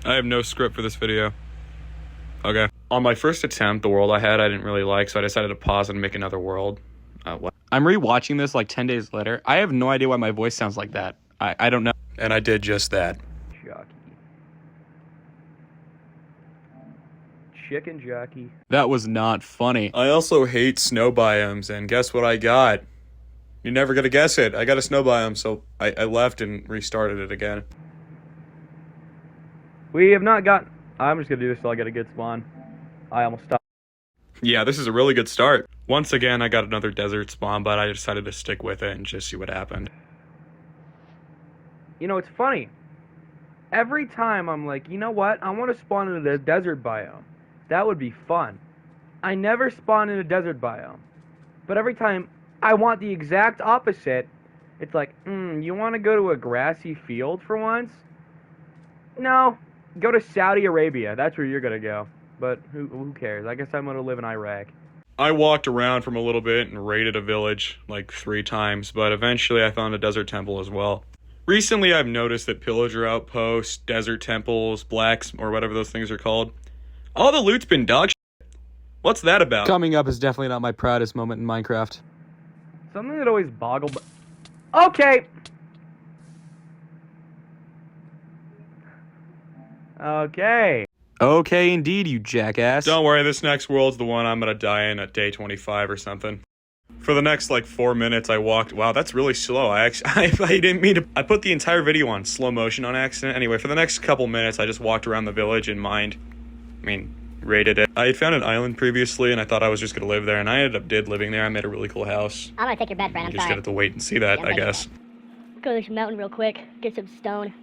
I have no script for this video. Okay. On my first attempt, the world I had I didn't really like, so I decided to pause and make another world. I'm rewatching this like 10 days later. I have no idea why my voice sounds like that. I don't know. And I did just that. Chicken jockey. That was not funny. I also hate snow biomes, and guess what I got? You're never gonna guess it. I got a snow biome, so I left and restarted it again. We have not got... I'm just gonna do this till I get a good spawn. I almost stopped. Yeah, this is a really good start. Once again, I got another desert spawn, but I decided to stick with it and just see what happened. You know, it's funny. Every time I'm like, you know what? I want to spawn in a desert biome. That would be fun. I never spawn in a desert biome. But every time I want the exact opposite, it's like, you want to go to a grassy field for once? No. Go to Saudi Arabia. That's where you're going to go. But who cares? I guess I'm going to live in Iraq. I walked around from a little bit and raided a village like 3 times, but eventually I found a desert temple as well. Recently I've noticed that pillager outposts, desert temples, blacks, or whatever those things are called, all the loot's been dog shit. What's that about? Coming up is definitely not my proudest moment in Minecraft. Something that always boggled... Okay! Okay. Okay, indeed, you jackass. Don't worry, this next world's the one I'm gonna die in at day 25 or something. For the next, 4 minutes, I walked... Wow, that's really slow. I didn't mean to... I put the entire video on slow motion on accident. Anyway, for the next couple minutes, I just walked around the village and raided it. I had found an island previously, and I thought I was just gonna live there, and I ended up living there. I made a really cool house. I'm gonna take your bed, friend. You just gotta have to wait and see that, I guess. Go to this mountain real quick, get some stone.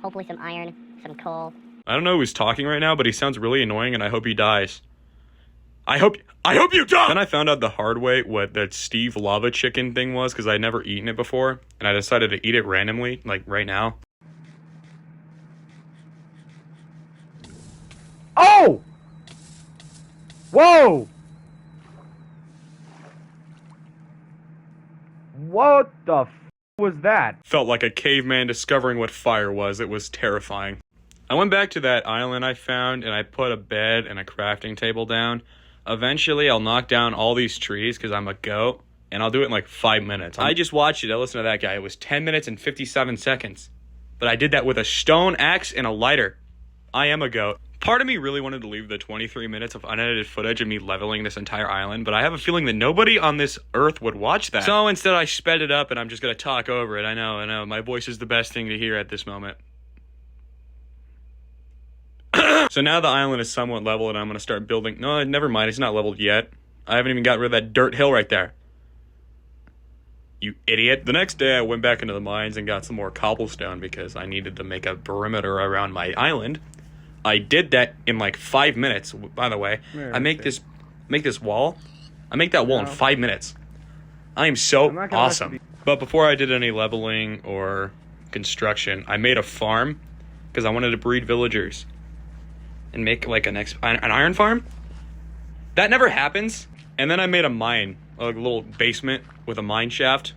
Hopefully some iron, some coal. I don't know who's talking right now, but he sounds really annoying, and I hope he dies. I hope you die! Then I found out the hard way what that Steve Lava Chicken thing was, because I'd never eaten it before, and I decided to eat it randomly, right now. Oh! Whoa! What the f was that? Felt like a caveman discovering what fire was. It was terrifying. I went back to that island I found, and I put a bed and a crafting table down. Eventually, I'll knock down all these trees, because I'm a goat, and I'll do it in 5 minutes. I just watched it. I listened to that guy. It was 10 minutes and 57 seconds. But I did that with a stone axe and a lighter. I am a goat. Part of me really wanted to leave the 23 minutes of unedited footage of me leveling this entire island, but I have a feeling that nobody on this earth would watch that. So instead, I sped it up, and I'm just going to talk over it. I know. My voice is the best thing to hear at this moment. So now the island is somewhat level, and I'm going to start building... No, never mind. It's not leveled yet. I haven't even got rid of that dirt hill right there. You idiot. The next day, I went back into the mines and got some more cobblestone because I needed to make a perimeter around my island. I did that in 5 minutes, by the way. I make this wall. I make that wall in 5 minutes. I am so awesome. But before I did any leveling or construction, I made a farm because I wanted to breed villagers and make an iron farm. That never happens. And then I made a mine, a little basement with a mine shaft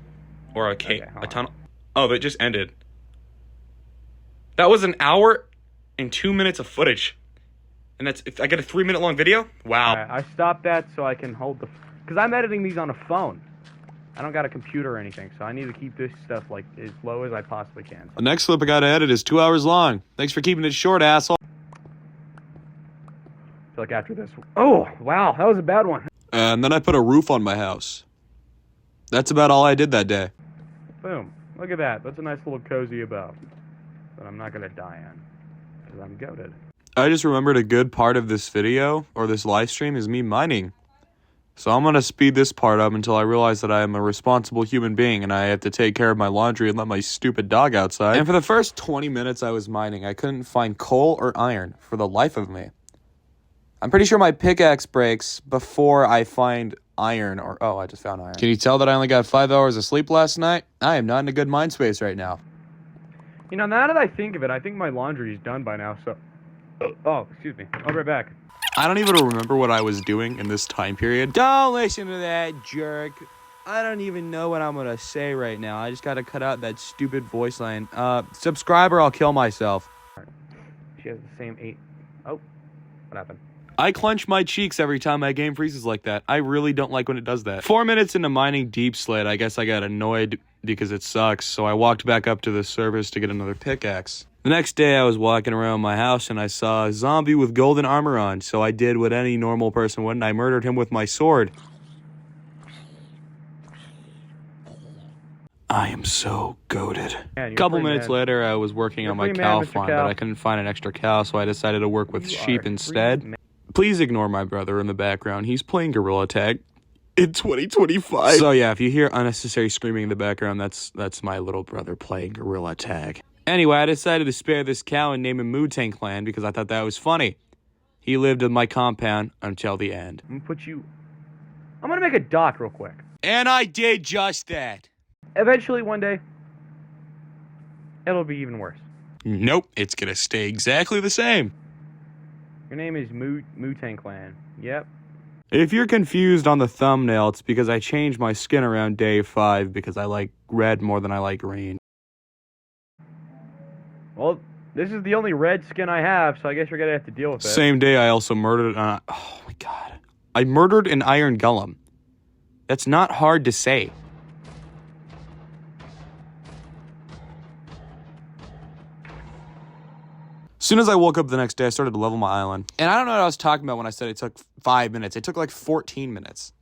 or a tunnel. Oh, that just ended. That was an hour and 2 minutes of footage. And I get a 3 minute long video? Wow. I stopped that so I can hold because I'm editing these on a phone. I don't got a computer or anything, so I need to keep this stuff as low as I possibly can. The next clip I gotta edit is 2 hours long. Thanks for keeping it short, asshole. After this. Oh, wow, that was a bad one. And then I put a roof on my house. That's about all I did that day. Boom. Look at that. That's a nice little cozy above that I'm not going to die on because I'm goated. I just remembered a good part of this video, or this live stream, is me mining. So I'm going to speed this part up until I realize that I am a responsible human being and I have to take care of my laundry and let my stupid dog outside. And for the first 20 minutes I was mining, I couldn't find coal or iron for the life of me. I'm pretty sure my pickaxe breaks before I find iron or... Oh, I just found iron. Can you tell that I only got 5 hours of sleep last night? I am not in a good mind space right now. You know, now that I think of it, I think my laundry is done by now, so... Oh, excuse me. I'll be right back. I don't even remember what I was doing in this time period. Don't listen to that jerk. I don't even know what I'm gonna say right now. I just gotta cut out that stupid voice line. Subscribe or I'll kill myself. She has the same 8. Oh, what happened? I clench my cheeks every time my game freezes like that. I really don't like when it does that. 4 minutes into mining Deep Slate, I guess I got annoyed because it sucks, so I walked back up to the surface to get another pickaxe. The next day, I was walking around my house and I saw a zombie with golden armor on, so I did what any normal person would, and I murdered him with my sword. I am so goated. A couple minutes later, I was working on my cow farm, but I couldn't find an extra cow, so I decided to work with sheep instead. Please ignore my brother in the background. He's playing Gorilla Tag in 2025. So yeah, if you hear unnecessary screaming in the background, that's my little brother playing Gorilla Tag. Anyway, I decided to spare this cow and name him Wu-Tang Clan because I thought that was funny. He lived in my compound until the end. I'm gonna make a dock real quick. And I did just that. Eventually, one day, it'll be even worse. Nope, it's gonna stay exactly the same. Your name is Wu-Tang Clan. Yep. If you're confused on the thumbnail, it's because I changed my skin around day 5 because I like red more than I like green. Well, this is the only red skin I have, so I guess you're gonna have to deal with it. Same day, I also murdered oh my god. I murdered an iron golem. That's not hard to say. As soon as I woke up the next day, I started to level my island. And I don't know what I was talking about when I said it took 5 minutes. It took like 14 minutes.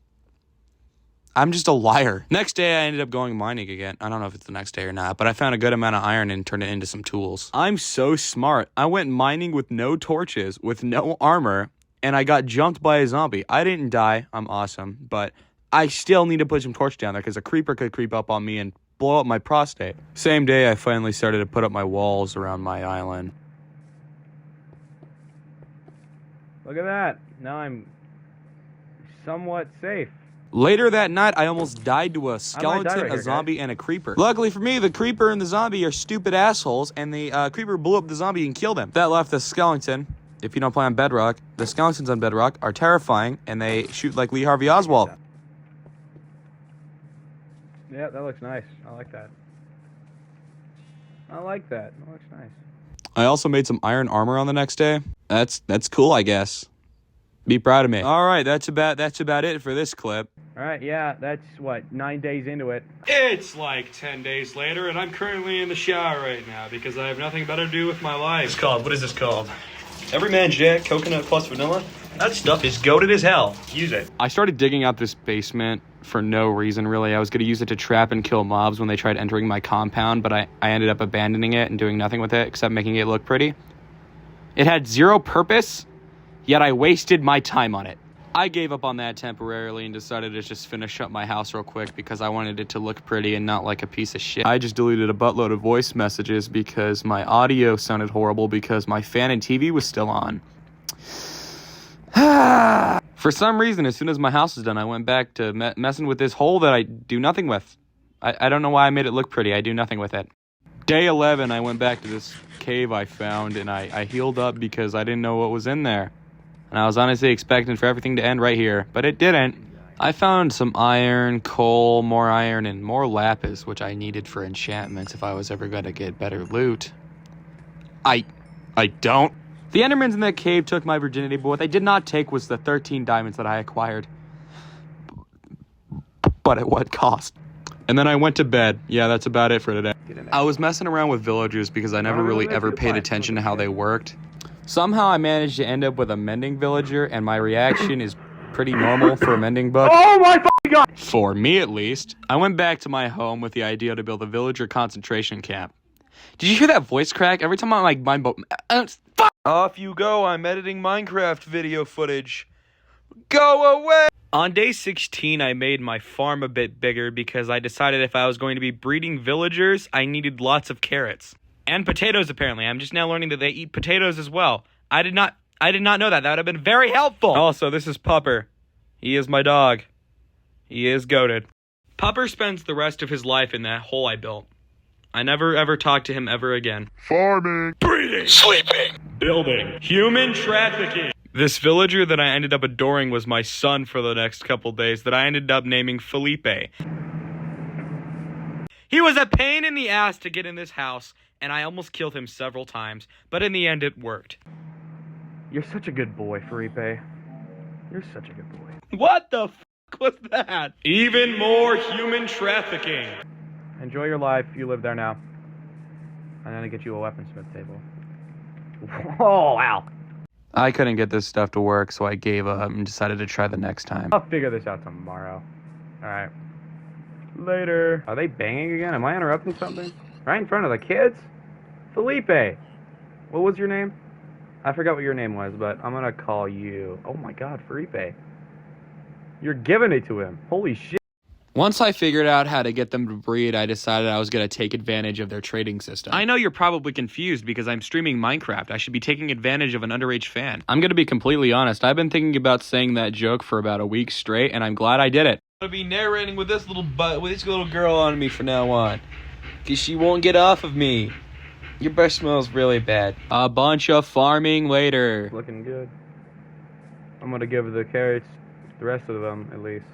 I'm just a liar. Next day, I ended up going mining again. I don't know if it's the next day or not, but I found a good amount of iron and turned it into some tools. I'm so smart. I went mining with no torches, with no armor, and I got jumped by a zombie. I didn't die. I'm awesome, but I still need to put some torch down there because a creeper could creep up on me and blow up my prostate. Same day, I finally started to put up my walls around my island. Look at that. Now I'm somewhat safe. Later that night, I almost died to a skeleton, a zombie, and a creeper. Luckily for me, the creeper and the zombie are stupid assholes, and the creeper blew up the zombie and killed him. That left the skeleton. If you don't play on Bedrock, the skeletons on Bedrock are terrifying, and they shoot like Lee Harvey Oswald. Yeah, that looks nice. I like that. I like that. That looks nice. I also made some iron armor on the next day. That's cool, I guess. Be proud of me. All right, that's about it for this clip. All right, yeah, that's what, 9 days into it. It's like 10 days later, and I'm currently in the shower right now because I have nothing better to do with my life. What is this called? Everyman Jack Coconut Plus Vanilla? That stuff is goated as hell. Use it. I started digging out this basement for no reason, really. I was going to use it to trap and kill mobs when they tried entering my compound, but I ended up abandoning it and doing nothing with it except making it look pretty. It had zero purpose, yet I wasted my time on it. I gave up on that temporarily and decided to just finish up my house real quick because I wanted it to look pretty and not like a piece of shit. I just deleted a buttload of voice messages because my audio sounded horrible because my fan and TV was still on. For some reason, as soon as my house was done, I went back to messing with this hole that I do nothing with. I don't know why I made it look pretty. I do nothing with it. Day 11, I went back to this cave I found, and I healed up because I didn't know what was in there. And I was honestly expecting for everything to end right here, but it didn't. I found some iron, coal, more iron, and more lapis, which I needed for enchantments if I was ever going to get better loot. I don't. The Endermans in that cave took my virginity, but what they did not take was the 13 diamonds that I acquired. But at what cost? And then I went to bed. Yeah, that's about it for today. I was messing around with villagers because I never really ever paid attention to how they worked. Somehow I managed to end up with a mending villager, and my reaction is pretty normal for a mending book. Oh my fucking god! For me, at least. I went back to my home with the idea to build a villager concentration camp. Did you hear that voice crack? Every time I'm like, fuck! Off you go, I'm editing Minecraft video footage. Go away! On day 16, I made my farm a bit bigger because I decided if I was going to be breeding villagers, I needed lots of carrots. And potatoes, apparently. I'm just now learning that they eat potatoes as well. I did not know that. That would have been very helpful. Also, this is Pupper. He is my dog. He is goated. Pupper spends the rest of his life in that hole I built. I never ever talk to him ever again. Farming. Breeding. Sleeping. Building. Human trafficking. This villager that I ended up adoring was my son for the next couple days that I ended up naming Felipe. He was a pain in the ass to get in this house, and I almost killed him several times, but in the end it worked. You're such a good boy, Felipe. You're such a good boy. What the fuck was that? Even more human trafficking. Enjoy your life. You live there now. I'm gonna get you a weaponsmith table. Oh, wow. I couldn't get this stuff to work, so I gave up and decided to try the next time. I'll figure this out tomorrow. Alright. Later. Are they banging again? Am I interrupting something? Right in front of the kids? Felipe! What was your name? I forgot what your name was, but I'm gonna call you... Oh my god, Felipe. You're giving it to him. Holy shit. Once I figured out how to get them to breed, I decided I was going to take advantage of their trading system. I know you're probably confused because I'm streaming Minecraft. I should be taking advantage of an underage fan. I'm going to be completely honest. I've been thinking about saying that joke for about a week straight, and I'm glad I did it. I'm gonna be narrating with this little girl on me from now on, cause she won't get off of me. Your breath smells really bad. A bunch of farming later. Looking good. I'm gonna give the carrots, the rest of them at least,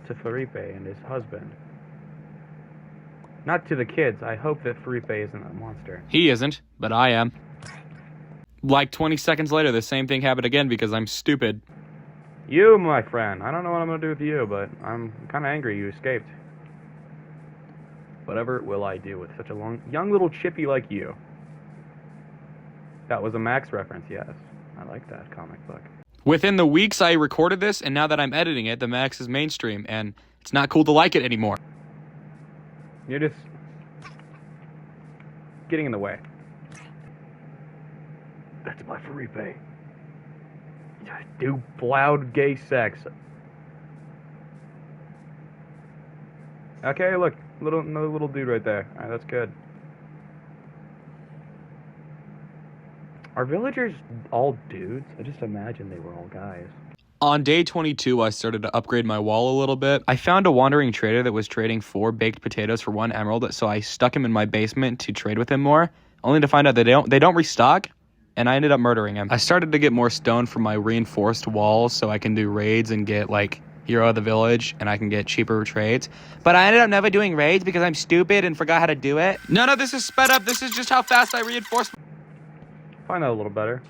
to Felipe and his husband. Not to the kids. I hope that Felipe isn't a monster. He isn't, but I am. Like 20 seconds later, the same thing happened again because I'm stupid. You, my friend. I don't know what I'm gonna do with you, but I'm kind of angry you escaped. Whatever will I do with such a young little chippy like you? That was a Max reference, yes. I like that comic book. Within the weeks I recorded this, and now that I'm editing it, the Max is mainstream, and it's not cool to like it anymore. You're just getting in the way. That's my Felipe. Do loud gay sex. Okay, look, another little dude right there. Alright, that's good. Are villagers all dudes? I just imagine they were all guys. On day 22, I started to upgrade my wall a little bit. I found a wandering trader that was trading 4 baked potatoes for 1 emerald, so I stuck him in my basement to trade with him more, only to find out they don't restock, and I ended up murdering him. I started to get more stone for my reinforced walls so I can do raids and get, like, hero of the village, and I can get cheaper trades. But I ended up never doing raids because I'm stupid and forgot how to do it. No, this is sped up. This is just how fast I reinforce. Find that a little better.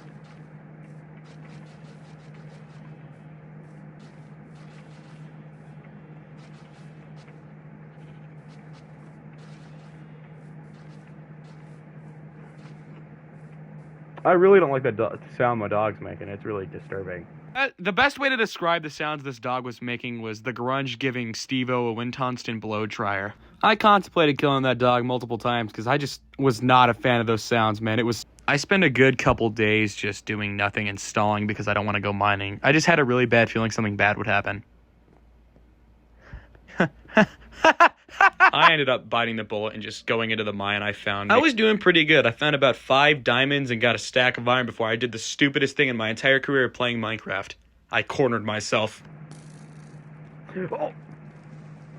I really don't like the sound my dog's making. It's really disturbing. The best way to describe the sounds this dog was making was the grunge giving Steve-O a Wintonston blow dryer. I contemplated killing that dog multiple times because I just was not a fan of those sounds, man. I spent a good couple days just doing nothing and stalling because I don't want to go mining. I just had a really bad feeling something bad would happen. I ended up biting the bullet and just going into the mine I found. I was doing pretty good. I found about 5 diamonds and got a stack of iron before I did the stupidest thing in my entire career playing Minecraft. I cornered myself.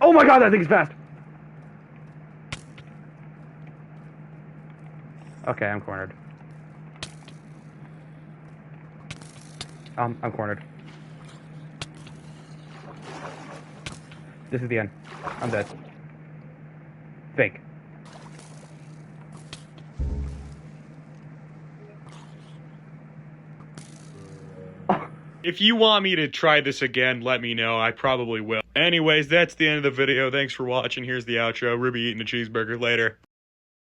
Oh my god, that thing's fast! Okay, I'm cornered. I'm cornered. This is the end. I'm dead. Fake. If you want me to try this again, let me know. I probably will. Anyways, that's the end of the video. Thanks for watching. Here's the outro. Ruby eating a cheeseburger. Later.